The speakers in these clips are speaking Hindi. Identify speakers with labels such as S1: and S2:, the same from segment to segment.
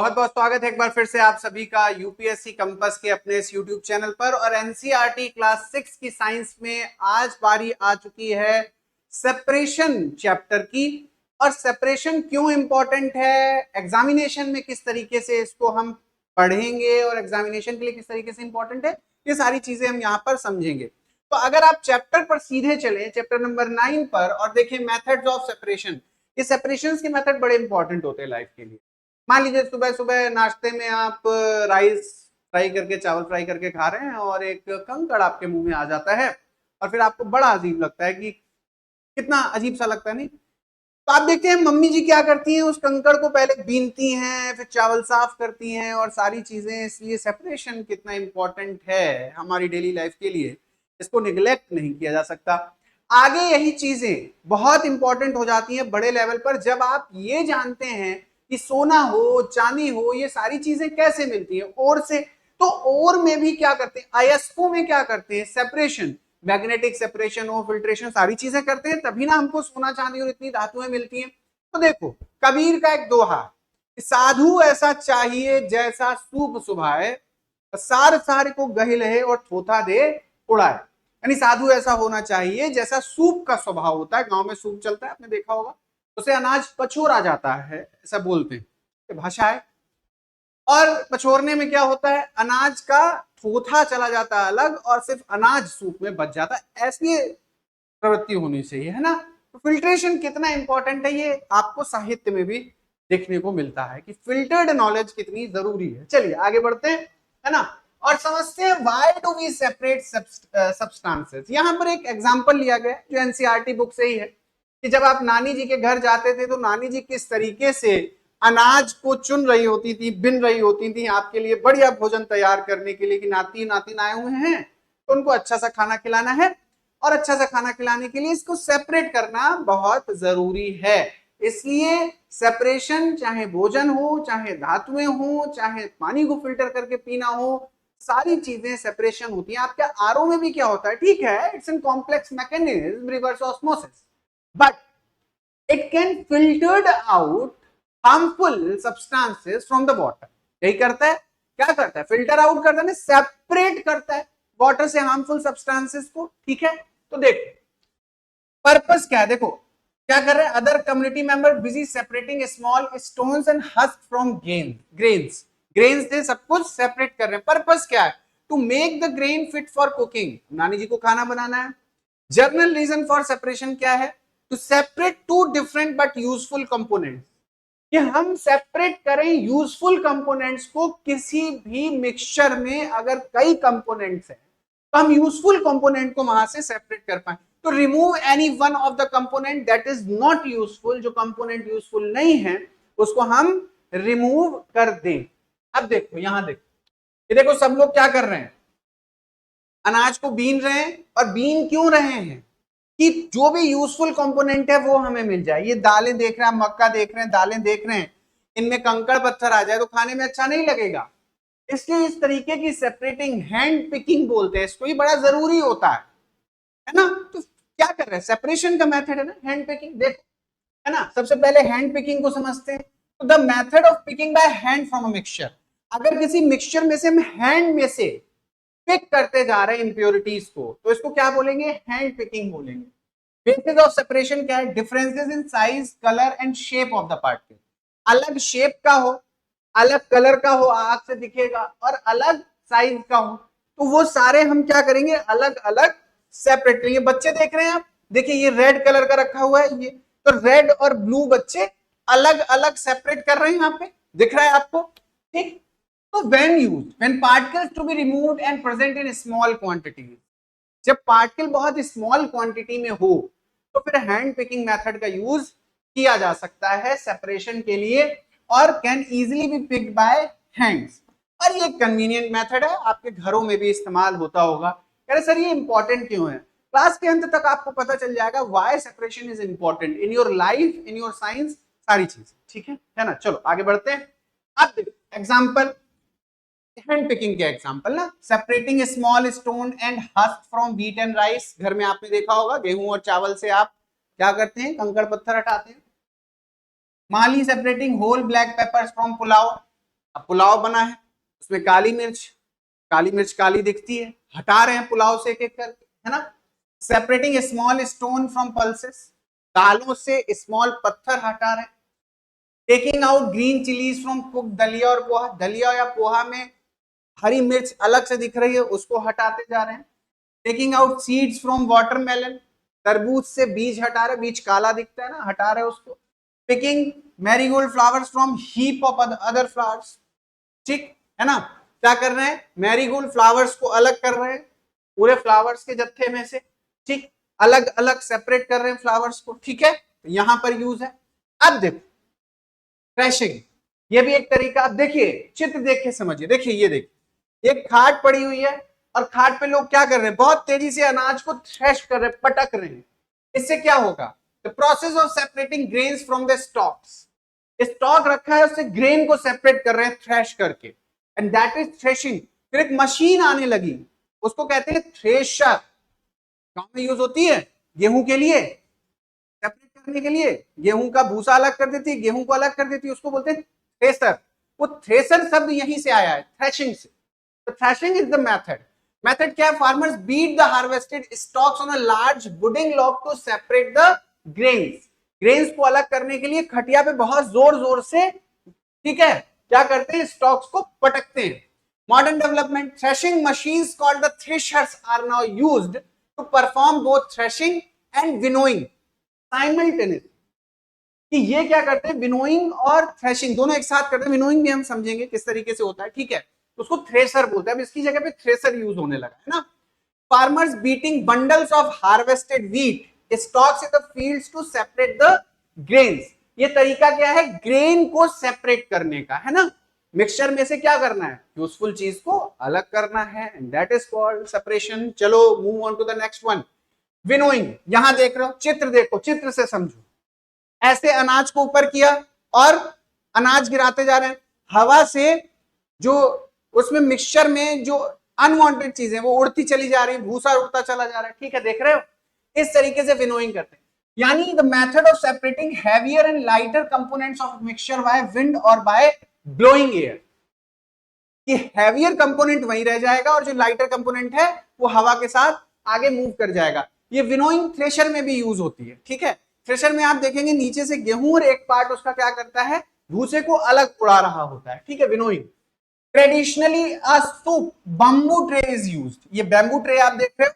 S1: बहुत बहुत स्वागत है एक बार फिर से आप सभी का यूपीएससी कंपास के अपने इस यूट्यूब चैनल पर। और एनसीईआरटी क्लास 6 की साइंस में आज बारी आ चुकी है सेपरेशन चैप्टर की। और सेपरेशन क्यों इंपॉर्टेंट है, एग्जामिनेशन में किस तरीके से इसको हम पढ़ेंगे और एग्जामिनेशन के लिए किस तरीके से इंपॉर्टेंट है, ये सारी चीजें हम यहाँ पर समझेंगे। तो अगर आप चैप्टर पर सीधे चले, चैप्टर नंबर 9 पर, और देखें मेथड्स ऑफ सेपरेशन। ये सेपरेशन के मेथड बड़े इंपॉर्टेंट होते हैं लाइफ के लिए। मान लीजिए सुबह सुबह नाश्ते में आप राइस फ्राई करके, चावल फ्राई करके खा रहे हैं और एक कंकड़ आपके मुंह में आ जाता है और फिर आपको बड़ा अजीब लगता है कि कितना अजीब सा लगता है, नहीं? तो आप देखते हैं मम्मी जी क्या करती हैं, उस कंकड़ को पहले बीनती हैं, फिर चावल साफ करती हैं और सारी चीजें। इसलिए सेपरेशन कितना इंपॉर्टेंट है हमारी डेली लाइफ के लिए, इसको निगलेक्ट नहीं किया जा सकता। आगे यही चीजें बहुत इंपॉर्टेंट हो जाती हैं बड़े लेवल पर, जब आप ये जानते हैं कि सोना हो, चांदी हो, ये सारी चीजें कैसे मिलती है ओर से। तो ओर में भी क्या करते हैं, अयस्कों में क्या करते हैं, सेपरेशन, मैग्नेटिक सेपरेशन हो, फिल्ट्रेशन, सारी चीजें करते हैं, तभी ना हमको सोना चांदी और इतनी धातुएं मिलती हैं। तो देखो कबीर का एक दोहा, साधु ऐसा चाहिए जैसा सूप सुभाए, सार सार को गहि लहे और थोथा दे उड़ाए। यानी साधु ऐसा होना चाहिए जैसा सूप का स्वभाव होता है। गांव में सूप चलता है, आपने देखा होगा, उसे अनाज पछोरा जाता है, ऐसा बोलते हैं, भाषा है। और पछोरने में क्या होता है, अनाज का थोथा चला जाता है अलग और सिर्फ अनाज सूप में बच जाता है। ऐसी प्रवृत्ति होनी चाहिए, है ना। तो फिल्ट्रेशन कितना इंपॉर्टेंट है, ये आपको साहित्य में भी देखने को मिलता है कि फिल्टर्ड नॉलेज कितनी जरूरी है। चलिए आगे बढ़ते हैं, है ना, और समझते हैं why do we separate substances. यहां पर एक एग्जांपल लिया गया जो एनसीईआरटी बुक से ही है कि जब आप नानी जी के घर जाते थे तो नानी जी किस तरीके से अनाज को चुन रही होती थी, बिन रही होती थी आपके लिए बढ़िया भोजन तैयार करने के लिए कि नाती नातिन आए हुए हैं तो उनको अच्छा सा खाना खिलाना है, और अच्छा सा खाना खिलाने के लिए इसको सेपरेट करना बहुत जरूरी है। इसलिए सेपरेशन, चाहे भोजन हो, चाहे धातुएं हो, चाहे पानी को फिल्टर करके पीना हो, सारी चीजें सेपरेशन होती हैं। आपके आरओ में भी क्या होता है, ठीक है, it's an complex mechanism, reverse osmosis, but it can filtered out harmful substances from the water। यही करता है, क्या करता है, फिल्टर आउट करता है, सेपरेट करता है वाटर से हार्मफुल सब्सटेंसेस को। ठीक है, तो देखो पर्पस क्या है, देखो क्या कर रहे हैं, other community member busy separating small stones and husk from grains. Grains से सब कुछ सेपरेट कर रहे हैं। पर्पस क्या है, to make the grain fit for cooking, नानी जी को खाना बनाना है। जर्नल रीजन फॉर सेपरेशन क्या है, to separate two different but useful components, कि हम सेपरेट करें यूजफुल कंपोनेंट्स को। किसी भी मिक्सचर में अगर कई कंपोनेंट्स हैं तो हम यूजफुल कंपोनेंट को वहां से सेपरेट कर पाए। तो remove any one of the component that is not useful, जो कंपोनेंट यूजफुल नहीं है उसको हम रिमूव कर दें। अब देखो यहां देखो, ये देखो सब लोग क्या कर रहे हैं, अनाज को बीन रहे हैं। और बीन क्यों रहे हैं, कि जो भी यूजफुल कंपोनेंट है वो हमें मिल जाए। ये दालें देख रहे हैं, मक्का देख रहे हैं, दालें देख रहे हैं, इनमें कंकड़ पत्थर आ जाए तो खाने में अच्छा नहीं लगेगा। इसलिए इस तरीके की सेपरेटिंग, हैंड पिकिंग बोलते हैं इसको, ये बड़ा जरूरी होता है ना। तो क्या कर रहे हैं, सेपरेशन का मेथड है ना हैंड पिकिंग। देखो, है ना, सबसे पहले हैंड पिकिंग को समझते हैं। तो the method of picking by hand from a mixture, अगर किसी मिक्सचर में से हम हैंड में से पिक करते जा रहे हैं इंप्योरिटीज को, तो इसको क्या बोलेंगे, हैंड पिकिंग बोलेंगे। बेसिस ऑफ सेपरेशन क्या है, differences in size, colour and shape of the particle. अलग शेप का हो, अलग कलर का हो, आंख से दिखेगा, और अलग साइज का हो, तो वो सारे हम क्या करेंगे, अलग अलग सेपरेट करेंगे। बच्चे देख रहे हैं आप, देखिए ये रेड कलर का रखा हुआ है, ये तो रेड और ब्लू बच्चे अलग अलग सेपरेट कर रहे हैं, यहाँ पे दिख रहा है आपको, ठीक। तो when particles to be removed and present in small quantities, जब पार्टिकल बहुत स्मॉल क्वांटिटी में हो तो फिर हैंड पिकिंग मेथड का यूज किया जा सकता है सेपरेशन के लिए, और can easily be picked bye hands. और ये कन्वीनियंट मेथड है, आपके घरों में भी इस्तेमाल होता होगा। कह रहे सर ये इंपॉर्टेंट क्यों है, क्लास के अंत तक आपको पता चल जाएगा why separation is important in your life, in your science, सारी चीजें, ठीक है ना। चलो आगे बढ़ते हैं। अब देखो एग्जाम्पल, हैंड पिकिंग के एग्जांपल ना, separating small stone and husk from wheat and rice. घर में आपने देखा होगा गेहूं और चावल से आप क्या करते हैं, कंकड़ पत्थर हटाते हैं। माली separating whole black peppers from pulao, अब पुलाव बना है, उसमें काली मिर्च काली दिखती है, हटा रहे हैं पुलाव से एक एक करके, है ना। Separating small stone from pulses, दालों से स्मॉल पत्थर हटा रहे हैं। Taking out green chillies from cook दलिया और पोहा, दलिया या पोहा में हरी मिर्च अलग से दिख रही है, उसको हटाते जा रहे हैं। Taking out seeds from watermelon, तरबूज से बीज हटा रहे, बीज काला दिखता है ना, हटा रहे उसको। Picking marigold flowers from heap of other flowers, ठीक है ना। क्या कर रहे हैं, मैरीगोल्ड फ्लावर्स को अलग कर रहे हैं पूरे फ्लावर्स के जत्थे में से, ठीक, अलग अलग सेपरेट कर रहे हैं फ्लावर्स को, ठीक है, यहां पर यूज है। अब देखो थ्रेशिंग, ये भी एक तरीका। अब देखिए चित्र देख के समझिए, देखिए ये देखिए एक खाट पड़ी हुई है और खाट पे लोग क्या कर रहे हैं, बहुत तेजी से अनाज को थ्रेश कर रहे हैं, पटक रहे हैं। इससे क्या होगा, the process of separating grains from the stocks, stock रखा है उससे ग्रेन को सेपरेट कर रहे हैं थ्रेश करके, एंड दैट इज थ्रेशिंग। फिर एक मशीन आने लगी, उसको कहते हैं थ्रेशर, गांव में यूज होती है गेहूं के लिए, सेपरेट करने के लिए, गेहूं का भूसा अलग कर देती है, गेहूं को अलग कर देती है, उसको बोलते हैं थ्रेसर। वो थ्रेसर शब्द यहीं से आया है, थ्रेशिंग से। तो थ्रेशिंग इज द मेथड क्या है, farmers beat the harvested stalks on a large wooden log to separate the grains को अलग करने के लिए खटिया पे बहुत जोर जोर से, ठीक है, क्या करते हैं, स्टॉक्स को पटकते हैं। Modern development, threshing machines called the threshers are now used to perform both threshing and winnowing simultaneously. कि ये क्या करते हैं, विनोइंग और थ्रेशिंग दोनों एक साथ करते हैं। विनोइंग भी हम समझेंगे किस तरीके से होता है, ठीक है, उसको थ्रेसर बोलते हैं। अब इसकी जगह पे थ्रेसर यूज होने लगा है ना। Farmers beating bundles of harvested wheat stalks in the fields to separate the grains. ये तरीका क्या है, ग्रेन को सेपरेट करने का, है ना। मिक्सचर में से क्या करना है, यूजफुल चीज को अलग करना है, and that is called separation. चलो move on to the next one, winnowing. यहां देख रहे हो चित्र, देखो चित्र से समझो, ऐसे अनाज को ऊपर किया और अनाज गिराते जा रहे हैं, हवा से जो उसमें मिक्सचर में जो अनवांटेड चीजें वो उड़ती चली जा रही, भूसा उड़ता चला जा रहा है, ठीक है, देख रहे हो। इस तरीके से विनोइंग करते हैं। यानी the method of separating heavier and lighter components of mixture by wind और बाय ब्लोइंग एयर। कि हैवियर कंपोनेंट वहीं रह जाएगा और जो लाइटर कंपोनेंट है वो हवा के साथ आगे मूव कर जाएगा। ये विनोइंग थ्रेशर में भी यूज होती है, ठीक है। थ्रेशर में आप देखेंगे नीचे से गेहूं और एक पार्ट उसका क्या करता है, भूसे को अलग उड़ा रहा होता है, ठीक है, winnowing. Traditionally a soup bamboo tray is used. ये बैम्बू ट्रे आप देख रहे हो,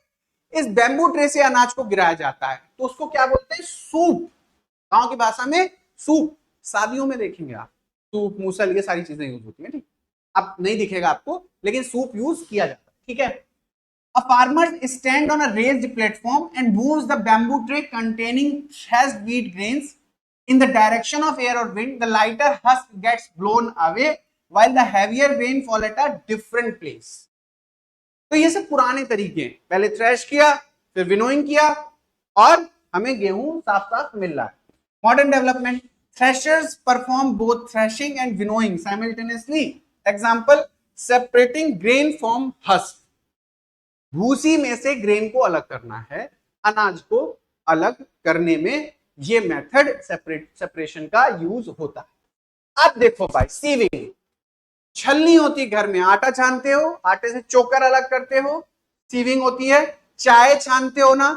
S1: इस बैम्बू ट्रे से अनाज को गिराया जाता है, तो उसको क्या बोलते हैं, सूप, गांव की भाषा में सूप। शादियों में देखेंगे आप सूप, मूसल, ये सारी चीजें यूज होती है, ठीक, अब नहीं दिखेगा आपको, लेकिन सूप यूज किया जाता है, ठीक है। A farmer stand on a raised platform and moves the bamboo tray containing threshed wheat grains in the direction of air or wind. The lighter husk gets blown away while the heavier grain fall at a different place. तो ये सब पुराने तरीके हैं, पहले थ्रेश किया, फिर विनोइंग किया, और हमें गेहूं साफ साफ मिल रहा है। Modern development, threshers perform both threshing and winnowing simultaneously. Example, separating grain from husk. भूसी में से ग्रेन को अलग करना है, अनाज को अलग करने में ये मेथड सेपरेशन का यूज होता है। अब देखो भाई, सीविंग, छलनी होती घर में, आटा छानते हो, आटे से चोकर अलग करते हो, सीविंग होती है। चाय छानते हो ना,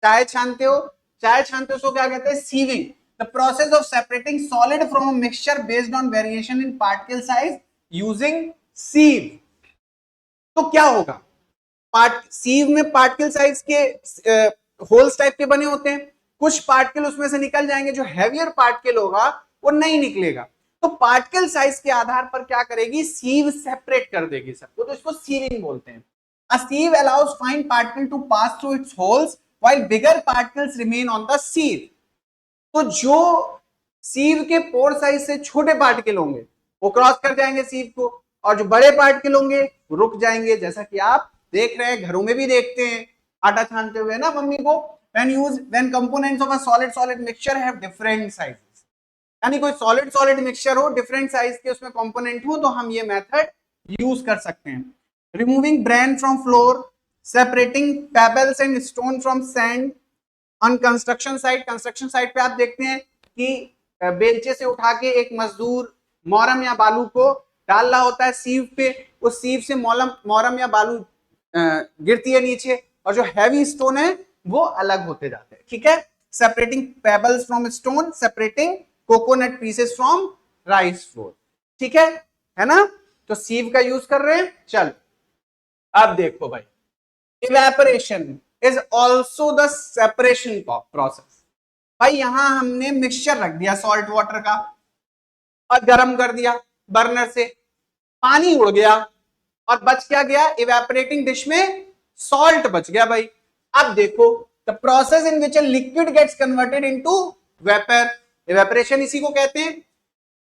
S1: चाय छानते हो, चाय छानते हो उसको क्या कहते हैं, sieving. The process of separating solid from a mixture based on variation in particle size using sieve. तो क्या होगा, सीव में पार्टिकल साइज के होल्स टाइप के बने होते हैं, कुछ पार्टिकल उसमें से निकल जाएंगे, जो हैवियर पार्टिकल होगा वो नहीं निकलेगा। तो पार्टिकल साइज के आधार पर क्या करेगी, सीव सेपरेट कर देगी सबको, तो इसको सीविंग बोलते हैं। A sieve allows fine particle to pass through its holes while bigger particles remain on the sieve. तो जो सीव के पोर साइज से छोटे पार्टिकल होंगे वो क्रॉस कर जाएंगे सीव को, और जो बड़े पार्टिकल होंगे वो रुक जाएंगे, जैसा कि आप देख रहे हैं, घरों में भी देखते हैं आटा छानते हुए ना मम्मी को। when components of a solid mixture have different sizes, यानी कोई सॉलिड मिक्सचर हो, डिफरेंट साइज के उसमें कंपोनेंट हो, तो हम ये मेथड यूज कर सकते हैं। Removing bran from flour, separating pebbles and stone from sand on construction site. Construction site पे आप देखते हैं कि बेलचे से उठा के एक मजदूर मोरम या बालू को डालना होता है सीव पे, उस सीव से मोरम या बालू गिरती है नीचे, और जो हैवी स्टोन है वो अलग होते जाते हैं, ठीक है। Separating pebbles from stone, separating coconut pieces from rice flour, ठीक है ना। तो सीव का यूज कर रहे हैं। चल अब देखो भाई, evaporation is also the separation process. भाई यहां हमने मिक्सचर रख दिया सॉल्ट वाटर का और गर्म कर दिया बर्नर से, पानी उड़ गया और बच क्या गया, इवेपोरेटिंग डिश में सॉल्ट बच गया भाई। अब देखो, the process in which a liquid gets converted into vapour, evaporation इसी को कहते हैं।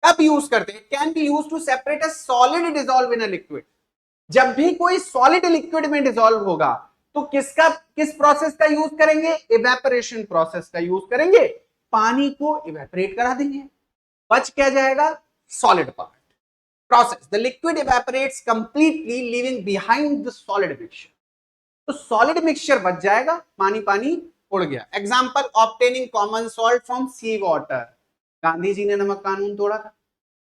S1: कब यूज करते हैं, can be use to separate a solid dissolve in a liquid. जब भी कोई सॉलिड लिक्विड में डिसॉल्व होगा तो किस प्रोसेस का यूज करेंगे, इवेपोरेशन प्रोसेस का यूज करेंगे। पानी को इवेपोरेट करा देंगे, बच क्या जाएगा, solid part. Process, the liquid evaporates completely leaving behind the solid mixture. तो सॉलिड मिक्सचर बच जाएगा, पानी पानी उड़ गया। Example, obtaining common salt from sea water. Gandhi ji ने नमक कानून तोड़ा था,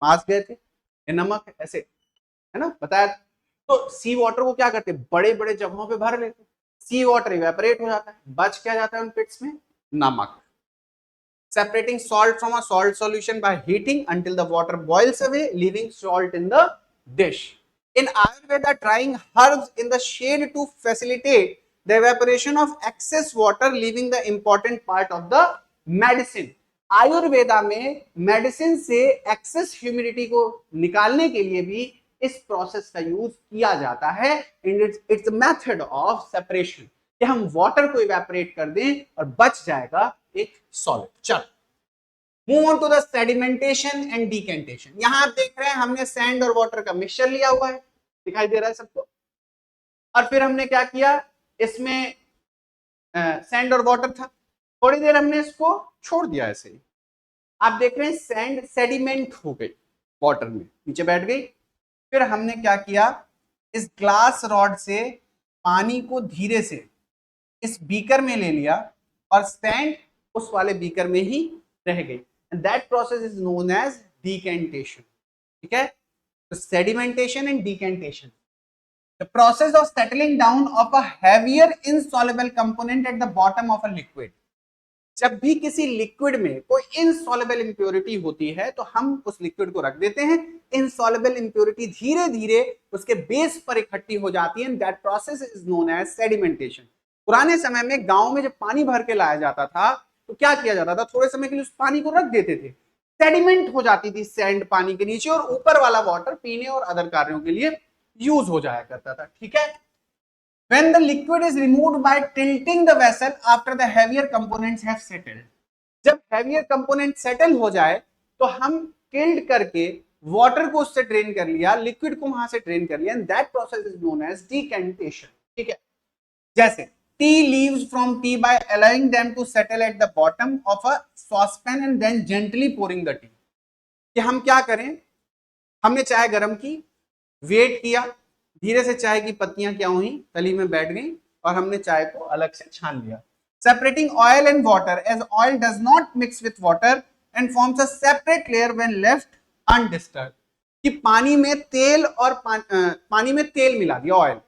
S1: मास गए थे, ये नमक ऐसे, है ना, बताया। तो सी वाटर को क्या करते, बड़े बड़े जगहों पे भर लेते, सी वाटर इवेपोरेट हो जाता है, बच क्या जाता है उन पिट्स में, नमक। Separating salt from a salt solution by heating until the water boils away, leaving salt in the dish. In Ayurveda, drying herbs in the shade to facilitate the evaporation of excess water, leaving the important part of the medicine. Ayurveda में मेडिसिन से एक्सेस ह्यूमिडिटी को निकालने के लिए भी इस प्रोसेस का यूज किया जाता है। इट्स मेथड ऑफ सेपरेशन, कि हम वाटर को इवेपोरेट कर दें और बच जाएगा एक सॉलिड। चल move on to the sedimentation and decantation. यहां आप देख रहे हैं हमने सैंड और वाटर का मिक्सचर लिया हुआ है, दिखाई दे रहा है सबको। और फिर हमने क्या किया, इसमें सैंड और वाटर था, थोड़ी देर हमने इसको छोड़ दिया ऐसे ही। आप देख रहे हैं सैंड सेडिमेंट हो गई, वाटर में नीचे बैठ गई। फिर हमने क्या किया, इस ग्लास रॉड से पानी को धीरे से इस बीकर में ले लिया और सैंड उस वाले बीकर में ही रह गई। And that process is known as decantation, ठीक है। तो sedimentation and decantation, the process of settling down of a heavier insoluble component at the bottom of a liquid. जब भी किसी लिक्विड में कोई इनसॉल्युबल इंप्योरिटी होती है तो हम उस लिक्विड को रख देते हैं, इनसॉल्युबल इंप्योरिटी धीरे धीरे उसके बेस पर इकट्ठी हो जाती है, that process is known as sedimentation. पुराने समय में गांव में जब पानी भर के लाया जाता था तो क्या किया जाता था, थोड़े समय के लिए उस पानी को रख देते थे, सेडिमेंट हो जाती थी सैंड पानी के नीचे, और ऊपर वाला वाटर पीने और अदर कार्यों के लिए यूज हो जाया करता था, ठीक है। When the liquid is removed by tilting the vessel after the heavier components have settled, जब heavier component settle हो जाए तो हम tilt करके water को उससे drain कर लिया, liquid को वहां से drain कर लिया, and that process is known as decantation, ठीक है। जैसे tea leaves from tea by allowing them to settle at the bottom of a saucepan and then gently pouring the tea। कि हम क्या करें, हमने चाय गर्म की, वेट किया, धीरे से चाय की पत्तियां क्या हुई, तली में बैठ गई और हमने चाय को अलग से छान लिया। Separating oil and water, as oil does not mix with water and forms a separate layer when left undisturbed. कि पानी में तेल और पानी में तेल मिला दिया, ऑयल,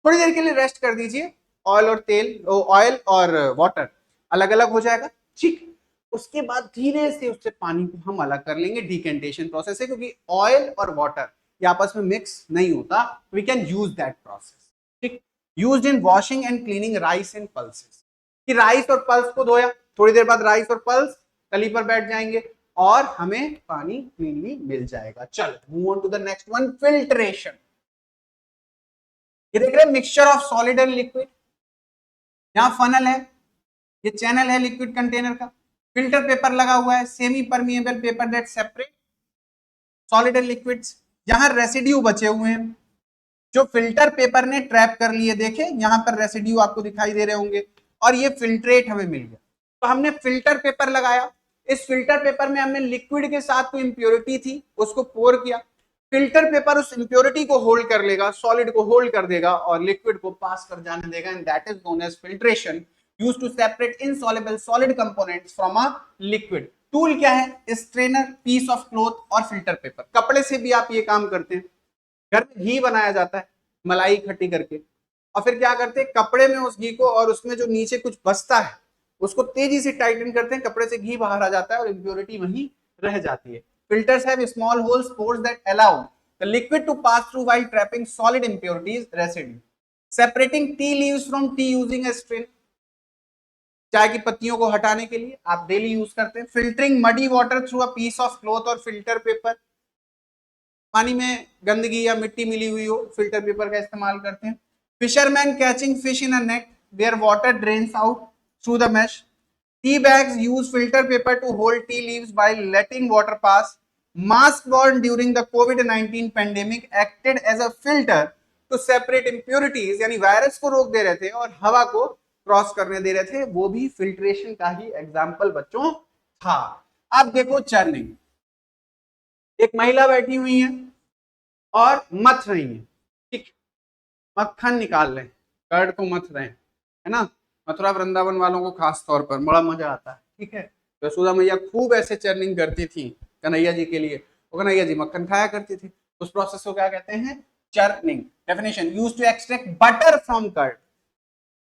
S1: थोड़ी देर के लिए रेस्ट कर दीजिए, ऑयल और तेल, ऑयल और वाटर अलग अलग हो जाएगा, ठीक। उसके बाद धीरे से उससे पानी को हम अलग कर लेंगे, डिकेंटेशन प्रोसेस है, क्योंकि ऑयल और वाटर ये आपस में मिक्स नहीं होता, we can use that process, ठीक। Used in washing and cleaning rice and pulses, कि राइस और पल्स को धोया, थोड़ी देर बाद राइस और पल्स तली पर बैठ जाएंगे और हमें पानी क्लीनली मिल जाएगा। चल move on to the next one, filtration. ये देख रहे हैं mixture of solid and liquid, यहां फनल है, ये चैनल है लिक्विड कंटेनर का, फिल्टर पेपर लगा हुआ है, semi permeable paper that separate solid and liquids. यहां रेसिड्यू बचे हुए हैं जो फिल्टर पेपर ने ट्रैप कर लिए, देखे यहां पर रेसिड्यू आपको दिखाई दे रहे होंगे, और ये फिल्ट्रेट हमें मिल गया। तो हमने फिल्टर पेपर लगाया, इस फिल्टर पेपर में हमने लिक्विड के साथ कोई इंप्योरिटी थी उसको पोर किया, फिल्टर पेपर उस इंप्योरिटी को होल्ड कर लेगा, सॉलिड को होल्ड कर देगा और लिक्विड को पास कर जाने देगा, and that is known as filtration, used to separate insoluble solid components from a liquid. Tool क्या है? स्ट्रेनर, पीस ऑफ क्लॉथ और फिल्टर पेपर। कपड़े से भी आप ये काम करते हैं। घर में घी बनाया जाता है मलाई इकट्ठी करके, और फिर क्या करते हैं, कपड़े में उस घी को, और उसमें जो नीचे कुछ बचता है उसको तेजी से टाइटन करते हैं, कपड़े से घी बाहर आ जाता है और इम्प्योरिटी वहीं रह जाती है। Filters have small holes, pores that allow the liquid to pass through while trapping solid impurities residue. Separating tea leaves from tea using a strain, चाय की पत्तियों को हटाने के लिए आप डेली यूज करते हैं। Filtering muddy water through a piece of cloth और फिल्टर पेपर, पानी में गंदगी या मिट्टी मिली हुई हो, फिल्टर पेपर का इस्तेमाल करते हैं। Fisherman catching fish in a net where water drains out through the mesh. Tea bags use filter paper to hold tea leaves while letting water pass. Mask worn during the COVID-19 pandemic acted as a filter to separate impurities, यानी वायरस को रोक दे रहे थे और हवा को क्रॉस करने दे रहे थे, वो भी फिल्ट्रेशन का ही एग्जाम्पल बच्चों था। अब देखो चर्निंग, एक महिला बैठी हुई है और मथ रही है, ठीक, मक्खन निकाल रहे हैं, कर्ड को मथ रहे हैं, है ना। मथुरा वृंदावन वालों को खास तौर पर बड़ा मजा आता है, ठीक है। तो यशोदा मैया खूब ऐसे चर्निंग करती थी कन्हैया जी के लिए, वो कन्हैया जी मक्खन खाया करती थी। उस प्रोसेस को क्या कहते हैं? Churning. Definition, used to extract butter from curd,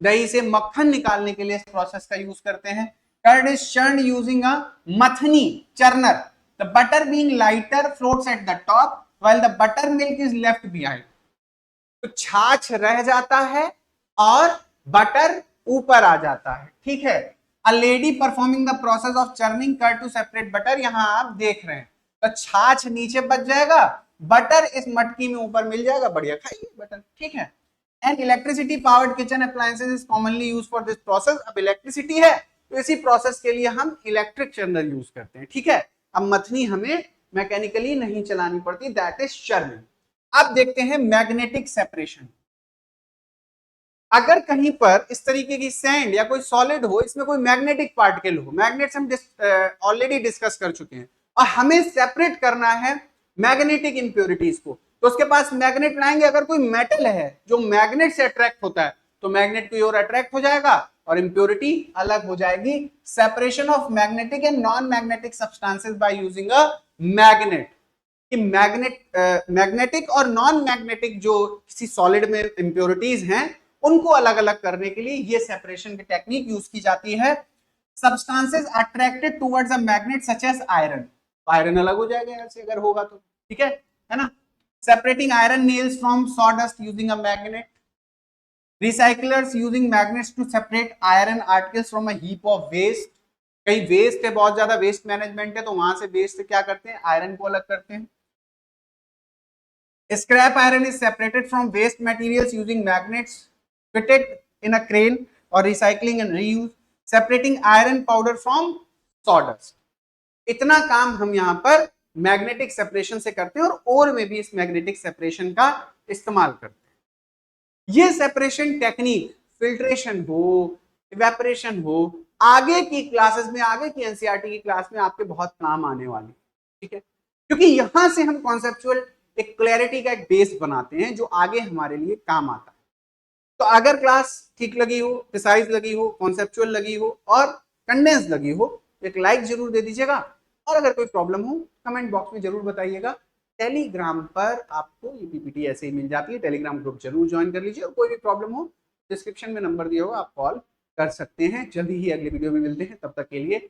S1: दही से मक्खन निकालने के लिए इस प्रोसेस का यूज करते हैं। Curd is churned using a mathani churner, the butter being lighter floats at the top while the buttermilk is left behind. तो छाछ रह जाता है और बटर ऊपर आ जाता है, ठीक है। A lady performing the process of churning curd to separate butter, यहां आप देख रहे हैं, तो छाछ नीचे बच जाएगा, बटर इस मटकी में ऊपर मिल जाएगा, बढ़िया खाइए बटर, ठीक है। And electricity powered kitchen appliances is commonly used for this process. अब इलेक्ट्रिसिटी है तो इसी प्रोसेस के लिए हम इलेक्ट्रिक चर्नर यूज करते हैं, ठीक है। अब मथनी हमें मैकेनिकली नहीं चलानी पड़ती, दैट इज चर्निंग। अब देखते हैं मैग्नेटिक सेपरेशन। अगर कहीं पर इस तरीके की सैंड या कोई सॉलिड हो, इसमें कोई मैग्नेटिक पार्टिकल हो, मैग्नेट्स हम ऑलरेडी डिस्कस कर चुके हैं, और हमें सेपरेट करना है मैग्नेटिक इंप्योरिटीज को, तो उसके पास मैग्नेट लाएंगे। अगर कोई मेटल है जो मैग्नेट से अट्रैक्ट होता है तो मैग्नेट की ओर अट्रैक्ट हो जाएगा और इंप्योरिटी अलग हो जाएगी। Separation of magnetic and non magnetic substances by using a magnet, कि मैग्नेटिक और नॉन मैग्नेटिक जो किसी सॉलिड में इंप्योरिटीज हैं उनको अलग अलग करने के लिए ये सेपरेशन की टेक्निक यूज की जाती है। Substances attracted towards a magnet such as iron, iron अलग हो जाएगा ऐसे अगर होगा तो, ठीक है ना। Separating iron nails from sawdust using a magnet. Recyclers using magnets to separate iron articles from a heap of waste. कहीं वेस्ट है, बहुत ज्यादा वेस्ट मैनेजमेंट है, तो वहां से वेस्ट से क्या करते हैं, आयरन को अलग करते हैं। Scrap iron is separated from waste materials using magnets fitted in a crane or recycling and reuse, separating iron powder from sawdust. इतना काम हम यहाँ पर मैग्नेटिक सेपरेशन से करते हैं, और में भी इस मैग्नेटिक सेपरेशन का इस्तेमाल करते हैं। ये सेपरेशन टेक्निक फिल्ट्रेशन हो, इवेपोरेशन हो, आगे की क्लासेस में, आगे की एनसीईआरटी की क्लास में आपके बहुत काम आने वाली, ठीक है, क्योंकि यहां से हम कॉन्सेप्चुअल एक क्लैरिटी का एक बेस बनाते हैं जो आगे हमारे लिए काम आता है। तो अगर क्लास ठीक लगी हो, प्रिसाइज लगी हो, कॉन्सेप्चुअल लगी हो और कंडेंस लगी हो, एक लाइक जरूर दे दीजिएगा, और अगर कोई प्रॉब्लम हो कमेंट बॉक्स में जरूर बताइएगा। टेलीग्राम पर आपको ये पीपीटी ऐसे ही मिल जाती है, टेलीग्राम ग्रुप जरूर ज्वाइन कर लीजिए, और कोई भी प्रॉब्लम हो डिस्क्रिप्शन में नंबर दिया होगा, आप कॉल कर सकते हैं। जल्दी ही अगले वीडियो में मिलते हैं, तब तक के लिए